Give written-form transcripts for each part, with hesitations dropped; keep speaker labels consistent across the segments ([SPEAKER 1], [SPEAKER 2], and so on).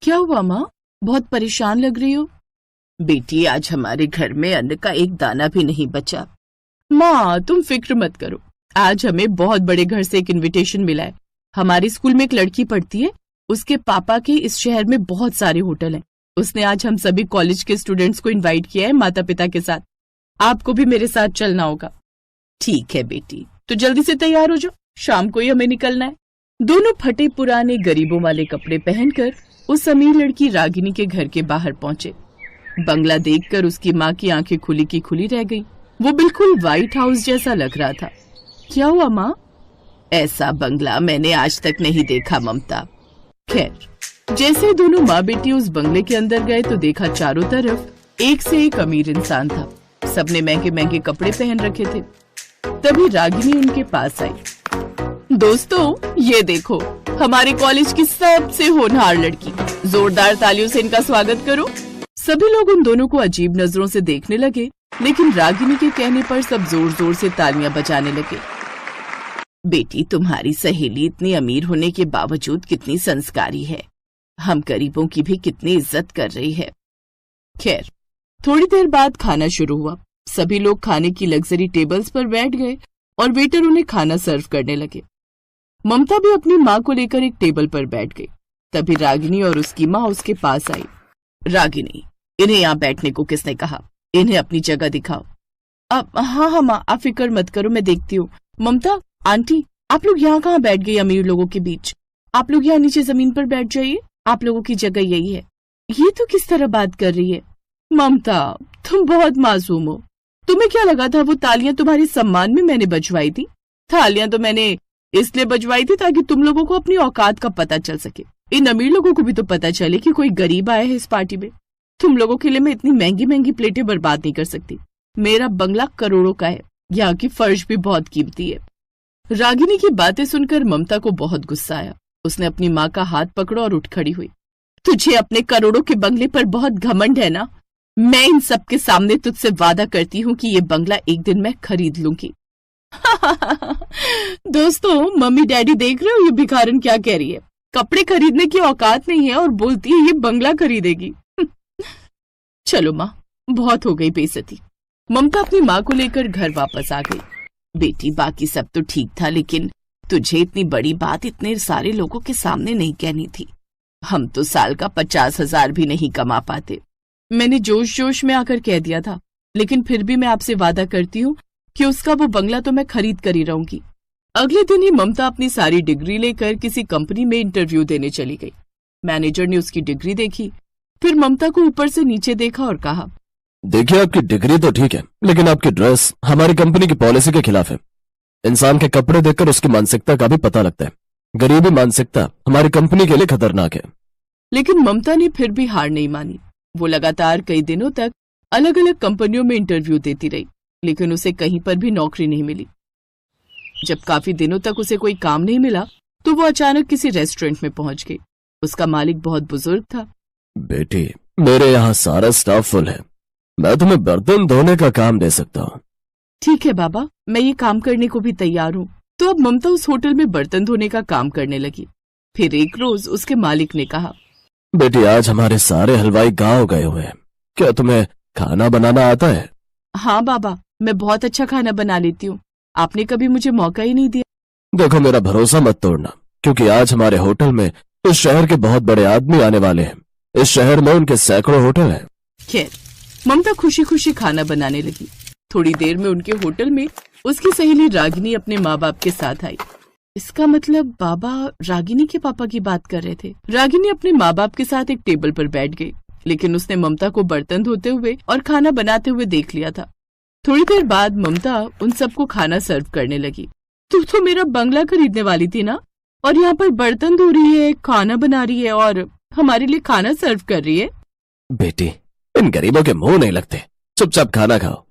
[SPEAKER 1] क्या हुआ माँ, बहुत परेशान लग रही हो?
[SPEAKER 2] बेटी, आज हमारे घर में अन्न का एक दाना भी नहीं बचा।
[SPEAKER 1] माँ तुम फिक्र मत करो, आज हमें बहुत बड़े घर से एक इनविटेशन मिला है। हमारे स्कूल में एक लड़की पढ़ती है, उसके पापा के इस शहर में बहुत सारे होटल हैं। उसने आज हम सभी कॉलेज के स्टूडेंट्स को इनवाइट किया है माता पिता के साथ। आपको भी मेरे साथ चलना होगा।
[SPEAKER 2] ठीक है बेटी,
[SPEAKER 1] तो जल्दी से तैयार हो जाओ, शाम को ही हमें निकलना है। दोनों फटे पुराने गरीबों वाले कपड़े पहनकर उस अमीर लड़की रागिनी के घर के बाहर पहुंचे। बंगला देखकर उसकी माँ की आंखें खुली की खुली रह गई। वो बिल्कुल व्हाइट हाउस जैसा लग रहा था। क्या हुआ माँ?
[SPEAKER 2] ऐसा बंगला मैंने आज तक नहीं देखा ममता।
[SPEAKER 1] खैर, जैसे दोनों माँ बेटी उस बंगले के अंदर गए तो देखा चारों तरफ एक से एक अमीर इंसान था। सबने महंगे महंगे कपड़े पहन रखे थे। तभी रागिनी उनके पास आई। दोस्तों, ये देखो हमारे कॉलेज की सबसे होनहार लड़की। जोरदार तालियों से इनका स्वागत करो। सभी लोग उन दोनों को अजीब नजरों से देखने लगे, लेकिन रागिनी के कहने पर सब जोर जोर से तालियां बजाने लगे।
[SPEAKER 2] बेटी, तुम्हारी सहेली इतनी अमीर होने के बावजूद कितनी संस्कारी है। हम गरीबों की भी कितनी इज्जत कर रही है।
[SPEAKER 1] खैर, थोड़ी देर बाद खाना शुरू हुआ। सभी लोग खाने की लग्जरी टेबल्स पर बैठ गए और वेटर उन्हें खाना सर्व करने लगे। ममता भी अपनी माँ को लेकर एक टेबल पर बैठ गई। तभी रागिनी और उसकी माँ उसके पास आई।
[SPEAKER 2] रागिनी, इन्हें यहाँ बैठने को किसने कहा? इन्हें अपनी जगह दिखाओ।
[SPEAKER 1] अब हाँ माँ, आप फिक्र मत करो, मैं देखती हूँ। ममता, आंटी, आप लोग यहाँ कहाँ बैठ गए अमीर लोगों के बीच? आप लोग यहाँ नीचे जमीन पर बैठ जाइए, आप लोगों की जगह यही है। ये तो किस तरह बात कर रही है? ममता, तुम बहुत मासूम हो। तुम्हें क्या लगा था वो तालियां तुम्हारे सम्मान में मैंने बजवाई थी? तालियां तो मैंने इसलिए बजवाई थी ताकि तुम लोगों को अपनी औकात का पता चल सके। इन अमीर लोगों को भी तो पता चले कि कोई गरीब आया है इस पार्टी में। तुम लोगों के लिए मैं इतनी महंगी महंगी प्लेटें बर्बाद नहीं कर सकती। मेरा बंगला करोड़ों का है, यहाँ की फर्श भी बहुत कीमती है। रागिनी की बातें सुनकर ममता को बहुत गुस्सा आया। उसने अपनी माँ का हाथ पकड़ा और उठ खड़ी हुई। तुझे अपने करोड़ों के बंगले पर बहुत घमंड है ना? मैं इन सब के सामने तुझसे वादा करती हूँ कि ये बंगला एक दिन मैं खरीद लूंगी। दोस्तों, मम्मी डैडी देख रहे हो ये भिखारन क्या कह रही है? कपड़े खरीदने की औकात नहीं है और बोलती है ये बंगला खरीदेगी। चलो माँ, बहुत हो गई बेइज्जती। ममता अपनी माँ को लेकर घर वापस आ गई।
[SPEAKER 2] बेटी, बाकी सब तो ठीक था, लेकिन तुझे इतनी बड़ी बात इतने सारे लोगों के सामने नहीं कहनी थी। हम तो साल का 50,000 भी नहीं कमा पाते।
[SPEAKER 1] मैंने जोश जोश में आकर कह दिया था, लेकिन फिर भी मैं आपसे वादा करती हूँ कि उसका वो बंगला तो मैं खरीद कर ही रहूंगी। अगले दिन ही ममता अपनी सारी डिग्री लेकर किसी कंपनी में इंटरव्यू देने चली गई। मैनेजर ने उसकी डिग्री देखी, फिर ममता को ऊपर से नीचे देखा और कहा,
[SPEAKER 3] देखिए, आपकी डिग्री तो ठीक है, लेकिन आपकी ड्रेस हमारी कंपनी की पॉलिसी के खिलाफ है। इंसान के कपड़े देखकर उसकी मानसिकता का भी पता लगता है। गरीबी मानसिकता हमारी कंपनी के लिए खतरनाक है।
[SPEAKER 1] लेकिन ममता ने फिर भी हार नहीं मानी। वो लगातार कई दिनों तक अलग अलग कंपनियों में इंटरव्यू देती रही, लेकिन उसे कहीं पर भी नौकरी नहीं मिली। जब काफी दिनों तक उसे कोई काम नहीं मिला तो वो अचानक किसी रेस्टोरेंट में पहुंच गई। उसका मालिक बहुत बुजुर्ग था।
[SPEAKER 3] बेटी, मेरे यहाँ सारा स्टाफ फुल है, मैं तुम्हें बर्तन धोने का काम दे सकता हूँ।
[SPEAKER 1] ठीक है बाबा, मैं ये काम करने को भी तैयार हूँ। तो अब ममता उस होटल में बर्तन धोने का काम करने लगी। फिर एक रोज उसके मालिक ने कहा,
[SPEAKER 3] बेटी, आज हमारे सारे हलवाई गांव गए हुए हैं, क्या तुम्हें खाना बनाना आता है?
[SPEAKER 1] हाँ बाबा, मैं बहुत अच्छा खाना बना लेती हूँ, आपने कभी मुझे मौका ही नहीं दिया।
[SPEAKER 3] देखो, मेरा भरोसा मत तोड़ना, क्योंकि आज हमारे होटल में इस शहर के बहुत बड़े आदमी आने वाले हैं। इस शहर में उनके सैकड़ों होटल हैं।
[SPEAKER 1] खैर, ममता खुशी खुशी खाना बनाने लगी। थोड़ी देर में उनके होटल में उसकी सहेली रागिनी अपने माँ बाप के साथ आई। इसका मतलब बाबा रागिनी के पापा की बात कर रहे थे। रागिनी अपने माँ बाप के साथ एक टेबल पर बैठ गई, लेकिन उसने ममता को बर्तन धोते हुए और खाना बनाते हुए देख लिया था। थोड़ी देर बाद ममता उन सबको खाना सर्व करने लगी। तू तो मेरा बंगला खरीदने वाली थी ना, और यहाँ पर बर्तन धो रही है, खाना बना रही है और हमारे लिए खाना सर्व कर रही है।
[SPEAKER 3] बेटी, इन गरीबों के मुंह नहीं लगते, चुपचाप खाना खाओ।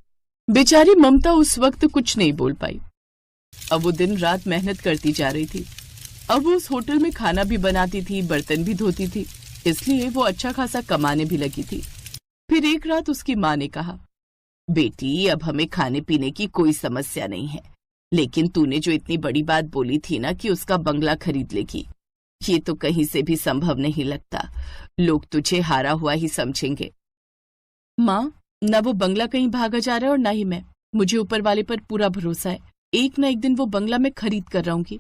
[SPEAKER 1] बेचारी ममता उस वक्त कुछ नहीं बोल पाई। अब वो दिन रात मेहनत करती जा रही थी। अब वो उस होटल में खाना भी बनाती थी, बर्तन भी धोती थी, इसलिए वो अच्छा खासा कमाने भी लगी थी। फिर एक रात उसकी माँ ने कहा,
[SPEAKER 2] बेटी, अब हमें खाने पीने की कोई समस्या नहीं है, लेकिन तूने जो इतनी बड़ी बात बोली थी ना कि उसका बंगला खरीद लेगी, ये तो कहीं से भी संभव नहीं लगता। लोग तुझे हारा हुआ ही समझेंगे।
[SPEAKER 1] माँ, ना वो बंगला कहीं भागा जा रहा है और ना ही मैं। मुझे ऊपर वाले पर पूरा भरोसा है। एक ना एक दिन वो बंगला मैं खरीद कर रहूंगी।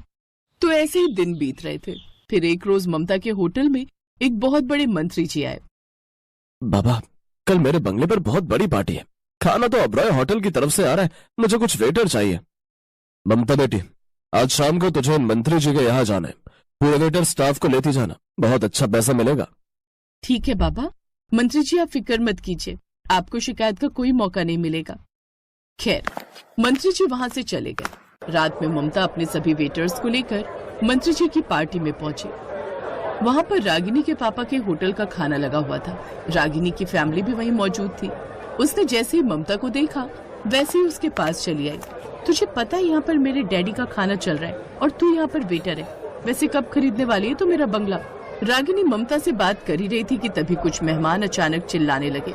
[SPEAKER 1] तो ऐसे ही दिन बीत रहे थे। फिर एक रोज ममता के होटल में एक बहुत बड़े मंत्री जी आए।
[SPEAKER 3] बाबा, कल मेरे बंगले पर बहुत बड़ी पार्टी है। खाना तो ओबरॉय होटल की तरफ से आ रहा है, मुझे कुछ वेटर चाहिए। ममता बेटी, आज शाम को तुझे मंत्री जी के यहाँ जाना है। पूरे वेटर स्टाफ को लेती जाना, बहुत अच्छा पैसा मिलेगा।
[SPEAKER 1] ठीक है बाबा। मंत्री जी, आप फिक्र मत कीजिए, आपको शिकायत का कोई मौका नहीं मिलेगा। खैर, मंत्री जी वहां से चले गए। रात में ममता अपने सभी वेटर्स को लेकर मंत्री जी की पार्टी में पहुंची। वहां पर रागिनी के पापा के होटल का खाना लगा हुआ था। रागिनी की फैमिली भी वहीं मौजूद थी। उसने जैसे ही ममता को देखा वैसे ही उसके पास चली आई। तुझे पता है यहाँ पर मेरे डैडी का खाना चल रहा है और तू यहाँ पर वेटर है। वैसे कब खरीदने वाली है तो मेरा बंगला? रागिनी ममता से बात कर ही रही थी कि तभी कुछ मेहमान अचानक चिल्लाने लगे।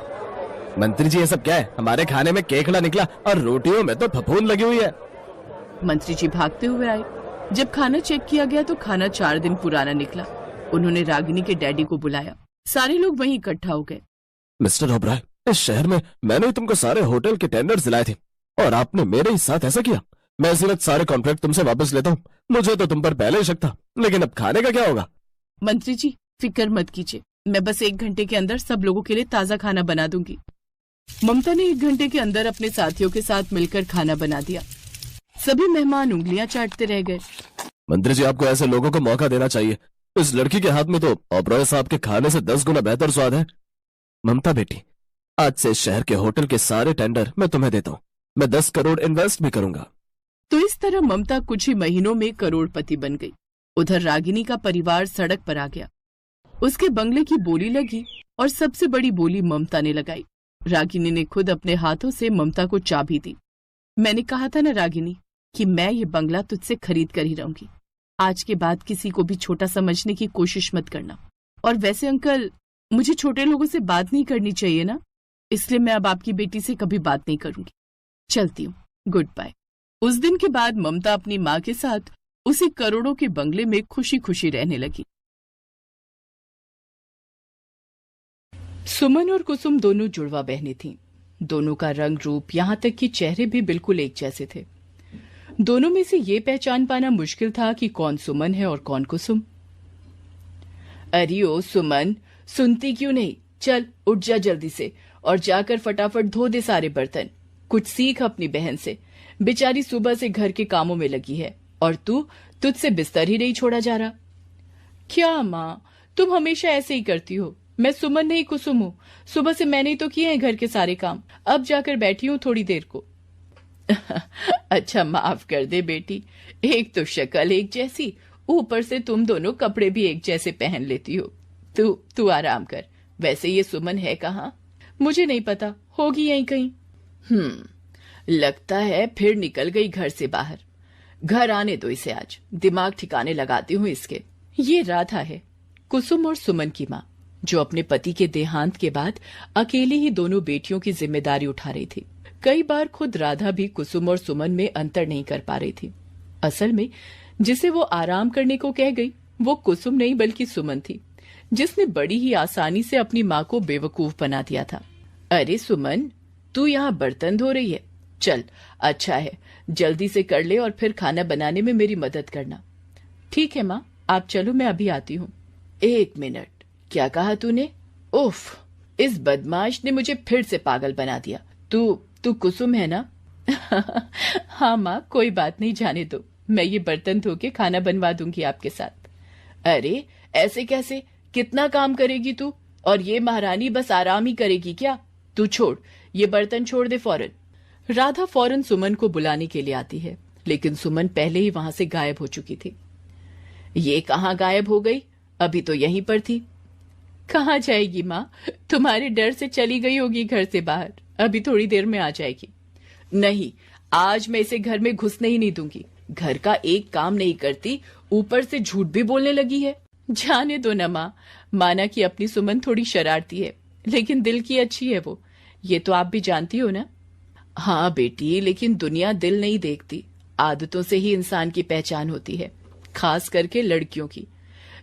[SPEAKER 3] मंत्री जी, ये सब क्या है? हमारे खाने में केकड़ा निकला और रोटियों में तो फफूंद लगी हुई है।
[SPEAKER 1] मंत्री जी भागते हुए आए। जब खाना चेक किया गया तो खाना 4 दिन पुराना निकला। उन्होंने रागिनी के डैडी को बुलाया। सारे लोग वहीं इकट्ठा हो गए।
[SPEAKER 3] मिस्टर ओबराय, इस शहर में मैंने ही तुमको सारे होटल के टेंडर्स दिलाए थे और आपने मेरे ही साथ ऐसा किया। मैं इसी वक्त सारे कॉन्ट्रैक्ट तुमसे वापस लेता हूँ। मुझे तो तुम पर पहले ही शक था, लेकिन अब खाने का क्या होगा?
[SPEAKER 1] मंत्री जी, फिक्र मत कीजिए, मैं बस 1 घंटे के अंदर सब लोगों के लिए ताजा खाना बना दूंगी। ममता ने 1 घंटे के अंदर अपने साथियों के साथ मिलकर खाना बना दिया। सभी मेहमान उंगलियां चाटते रह गए।
[SPEAKER 3] मंत्री जी, आपको ऐसे लोगों को मौका देना चाहिए। इस लड़की के हाथ में तो ओबरॉय साहब के खाने से 10 गुना बेहतर स्वाद है। ममता बेटी, आज से इस शहर के होटल के सारे टेंडर मैं तुम्हें देता हूँ। मैं 10 करोड़ इन्वेस्ट भी करूंगा।
[SPEAKER 1] तो इस तरह ममता कुछ ही महीनों में करोड़पति बन गई। उधर रागिनी का परिवार सड़क पर आ गया। उसके बंगले की बोली लगी और सबसे बड़ी बोली ममता ने लगाई। रागिनी ने खुद अपने हाथों से ममता को चाबी दी। मैंने कहा था ना रागिनी कि मैं ये बंगला तुझसे खरीद कर ही रहूंगी। आज के बाद किसी को भी छोटा समझने की कोशिश मत करना। और वैसे अंकल, मुझे छोटे लोगों से बात नहीं करनी चाहिए ना, इसलिए मैं अब आपकी बेटी से कभी बात नहीं करूंगी। चलती हूँ, गुड बाय। उस दिन के बाद ममता अपनी माँ के साथ उसी करोड़ों के बंगले में खुशी खुशी रहने लगी। सुमन और कुसुम दोनों जुड़वा बहनें थीं। दोनों का रंग रूप, यहाँ तक कि चेहरे भी बिल्कुल एक जैसे थे। दोनों में से ये पहचान पाना मुश्किल था कि कौन सुमन है और कौन कुसुम। अरे ओ सुमन, सुनती क्यों नहीं? चल उठ जा जल्दी से और जाकर फटाफट धो दे सारे बर्तन। कुछ सीख अपनी बहन से। बेचारी सुबह से घर के कामों में लगी है और तुझसे बिस्तर ही नहीं छोड़ा जा रहा। क्या माँ, तुम हमेशा ऐसे ही करती हो। मैं सुमन नहीं कुसुम हूँ। सुबह से मैंने ही तो किए हैं घर के सारे काम। अब जाकर बैठी हूँ थोड़ी देर को। अच्छा माफ कर दे बेटी, एक तो शक्ल एक जैसी, ऊपर से तुम दोनों कपड़े भी एक जैसे पहन लेती हो। तू आराम कर। वैसे ये सुमन है कहाँ? मुझे नहीं पता, होगी यहीं कहीं। लगता है फिर निकल गई घर से बाहर। घर आने दो इसे, आज दिमाग ठिकाने लगाती हूँ इसके। ये राधा है, कुसुम और सुमन की माँ, जो अपने पति के देहांत के बाद अकेली ही दोनों बेटियों की जिम्मेदारी उठा रही थी। कई बार खुद राधा भी कुसुम और सुमन में अंतर नहीं कर पा रही थी। असल में जिसे वो आराम करने को कह गई वो कुसुम नहीं बल्कि सुमन थी, जिसने बड़ी ही आसानी से अपनी माँ को बेवकूफ बना दिया था। अरे सुमन, तू यहाँ बर्तन धो रही है? चल अच्छा है, जल्दी से कर ले और फिर खाना बनाने में मेरी मदद करना। ठीक है माँ, आप चलो, मैं अभी आती हूँ। 1 मिनट, क्या कहा तूने? उफ, इस बदमाश ने मुझे फिर से पागल बना दिया। तू कुसुम है ना? हाँ माँ, कोई बात नहीं, जाने दो। मैं ये बर्तन धो के खाना बनवा दूंगी आपके साथ। अरे ऐसे कैसे? कितना काम करेगी तू? और ये महारानी बस आराम ही करेगी क्या? तू छोड़, ये बर्तन छोड़ दे फौरन। राधा फौरन सुमन को बुलाने के लिए आती है, लेकिन सुमन पहले ही वहां से गायब हो चुकी थी। ये कहाँ गायब हो गई? अभी तो यहीं पर थी। कहाँ जाएगी माँ? तुम्हारे डर से चली गई होगी घर से बाहर। अभी थोड़ी देर में आ जाएगी। नहीं, आज मैं इसे घर में घुसने ही नहीं दूंगी। घर का एक काम नहीं करती, ऊपर से झूठ भी बोलने लगी है। जाने दो ना माँ। माना कि अपनी सुमन थोड़ी शरारती है, लेकिन दिल की अच्छी है वो। ये तो आप भी जानती हो ना। हाँ बेटी, लेकिन दुनिया दिल नहीं देखती, आदतों से ही इंसान की पहचान होती है, खास करके लड़कियों की।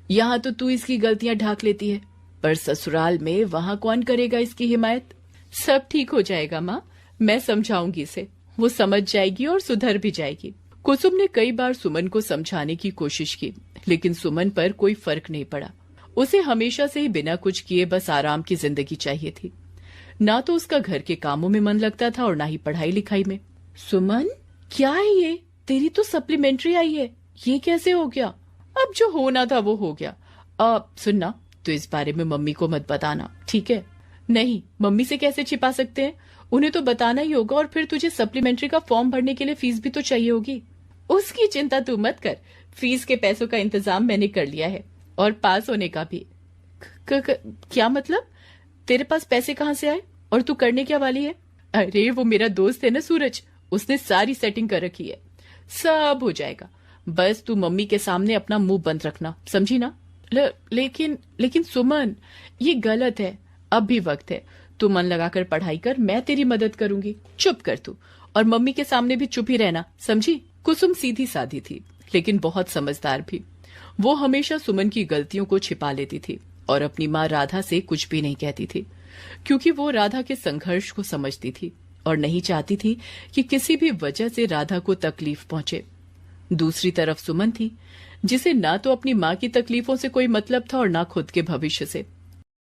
[SPEAKER 2] यहाँ तो तू इसकी गलतियां ढाक लेती है, पर ससुराल में वहां कौन करेगा इसकी हिमायत?
[SPEAKER 1] सब ठीक हो जाएगा माँ, मैं समझाऊंगी इसे, वो समझ जाएगी और सुधर भी जाएगी। कुसुम ने कई बार सुमन को समझाने की कोशिश की, लेकिन सुमन पर कोई फर्क नहीं पड़ा। उसे हमेशा से ही बिना कुछ किए बस आराम की जिंदगी चाहिए थी। ना तो उसका घर के कामों में मन लगता था और ना ही पढ़ाई लिखाई में। सुमन, क्या है ये? तेरी तो सप्लीमेंट्री आई है, ये कैसे हो गया? अब जो होना था वो हो गया। सुनना, तो इस बारे में मम्मी को मत बताना, ठीक है? नहीं, मम्मी से कैसे छिपा सकते हैं? उन्हें तो बताना ही होगा, और फिर तुझे सप्लीमेंट्री का फॉर्म भरने के लिए फीस भी तो चाहिए होगी। उसकी चिंता तू मत कर, फीस के पैसों का इंतजाम मैंने कर लिया है, और पास होने का भी। क्या मतलब? तेरे पास पैसे कहाँ से आए और तू करने क्या वाली है? अरे वो मेरा दोस्त है ना सूरज, उसने सारी सेटिंग कर रखी है, सब हो जाएगा। बस तू मम्मी के सामने अपना मुंह बंद रखना, समझी ना? लेकिन सुमन, ये गलत है। अब भी वक्त है, तू मन लगाकर पढ़ाई कर, मैं तेरी मदद करूंगी। चुप कर तू, और मम्मी के सामने भी चुप ही रहना, समझी? कुसुम सीधी साधी थी, लेकिन बहुत समझदार भी। वो हमेशा सुमन की गलतियों को छिपा लेती थी और अपनी माँ राधा से कुछ भी नहीं कहती थी, क्योंकि वो राधा के संघर्ष को समझती थी और नहीं चाहती थी कि किसी भी वजह से राधा को तकलीफ पहुंचे। दूसरी तरफ सुमन थी, जिसे ना तो अपनी माँ की तकलीफों से कोई मतलब था और ना खुद के भविष्य से।